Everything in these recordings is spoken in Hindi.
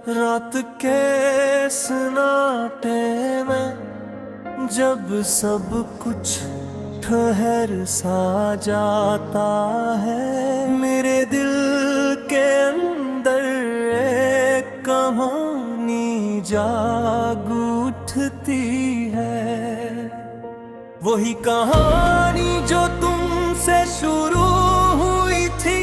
रात के सन्नाटे में जब सब कुछ ठहर सा जाता है, मेरे दिल के अंदर एक कहानी जाग उठती है। वही कहानी जो तुमसे शुरू हुई थी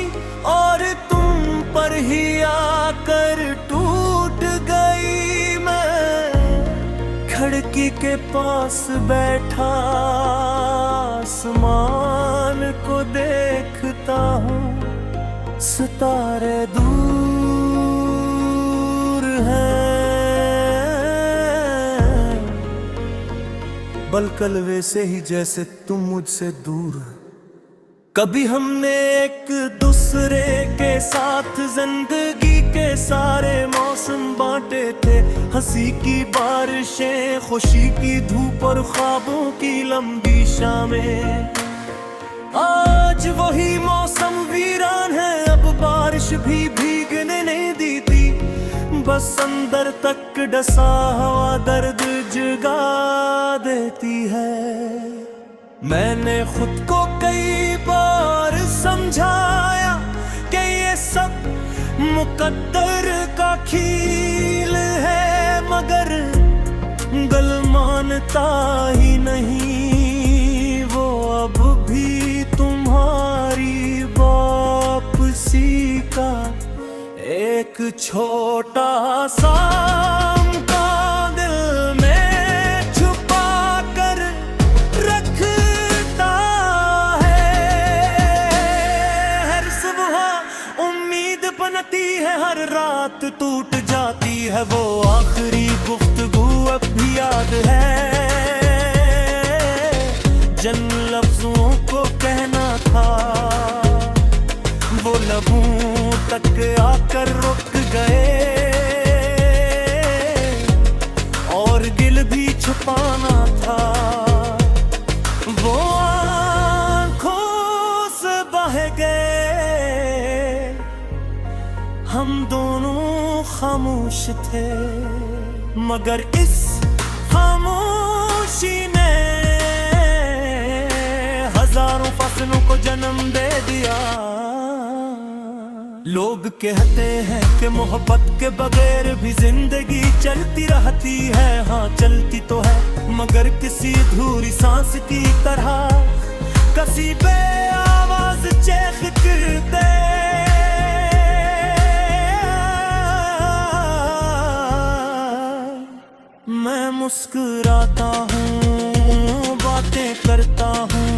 और तुम पर ही आकर टूट गई। मैं खिड़की के पास बैठा आसमान को देखता हूँ, सितारे दूर हैं, बलकल वैसे ही जैसे तुम मुझसे दूर। कभी हमने एक दूसरे के साथ जिंदगी के सारे मौसम बांटे थे, हंसी की बारिशें, खुशी की धूप और ख्वाबों की लंबी शामें। आज वही मौसम वीरान है, अब बारिश भी भीगने नहीं देती, बस अंदर तक डसा हवा दर्द जगा देती है। मैंने खुद को कई बार समझाया कि ये सब मुकद्दर का खेल है, मगर दिल मानता ही नहीं। वो अब भी तुम्हारी वापसी का एक छोटा सा है, हर रात टूट जाती है। वो आखिरी गुफ्तगू अब भी याद है, जिन लफ्जों को कहना था वो लबों तक आकर रुक गए, और गिल भी छुपाना था वो आंखों से बह गए। हम दोनों खामोश थे, मगर इस खामोशी ने हजारों फसलों को जन्म दे दिया। लोग कहते हैं कि मोहब्बत के बगैर भी जिंदगी चलती रहती है। हाँ चलती तो है, मगर किसी अधूरी सांस की तरह, कसी बे आवाज चेख करते। मैं मुस्कुराता हूँ, बातें करता हूँ,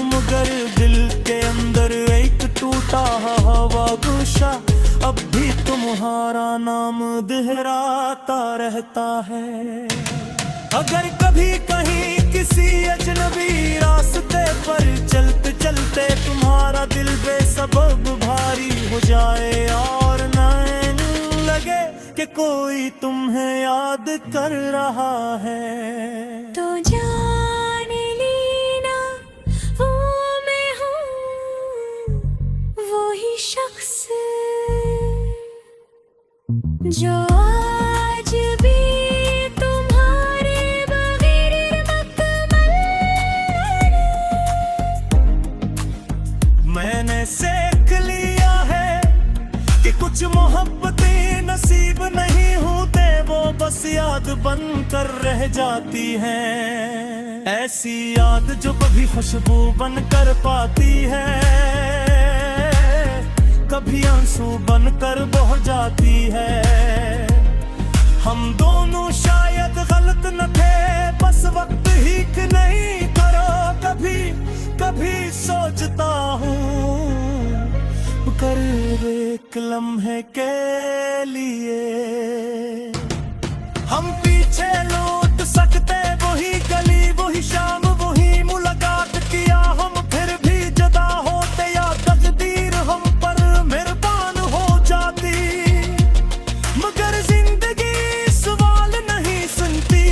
मगर दिल के अंदर एक टूटा हवा गुस्सा अब भी तुम्हारा नाम दोहराता रहता है। अगर कभी कहीं किसी अजनबी रास्ते पर चलते चलते तुम्हारा दिल बेसबब भारी हो जाए और नैन लगे कि कोई तुम्हें याद कर रहा है, तो जान लेना वो मैं हूँ, वो ही शख्स जो आज भी तुम्हारे बगैर मुकम्मल है। मैंने सीख लिया है कि कुछ मोहब्बतें नसीब नहीं होते, वो बस याद बन कर रह जाती हैं। ऐसी याद जो कभी खुशबू बन कर पाती है, कभी आंसू बन कर बह जाती है। हम दोनों शायद गलत न थे, बस वक्त ही कि नहीं करो। कभी कभी सोचता हूँ कर एक लम्हे के लिए हम पीछे लौट सकते। वही गली, वही शाम, वही मुलाकात किया हम, फिर भी जुदा होते या तकदीर हम पर मेहरबान हो जाती। मगर जिंदगी सवाल नहीं सुनती,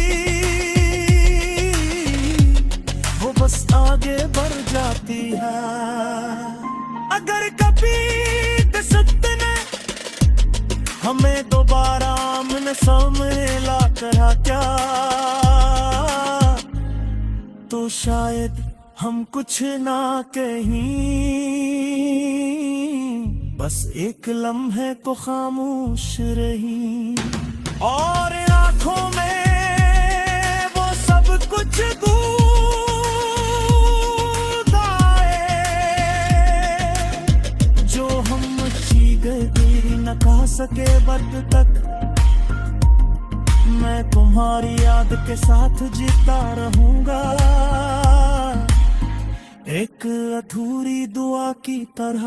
वो बस आगे बढ़ जाती है। अगर कभी किस्मत ने हमें दोबारा न सम्मेला करा क्या, तो शायद हम कुछ ना कहीं, बस एक लम्हे को खामोश रही। और आंखों में वो सब कुछ गूंज आए जो हम गए न कह सके वक्त तक। मैं तुम्हारी याद के साथ जीता रहूंगा, एक अधूरी दुआ की तरह,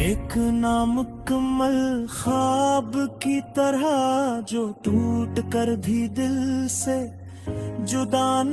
एक नामुकम्मल ख्वाब की तरह जो टूट कर भी दिल से जुदा न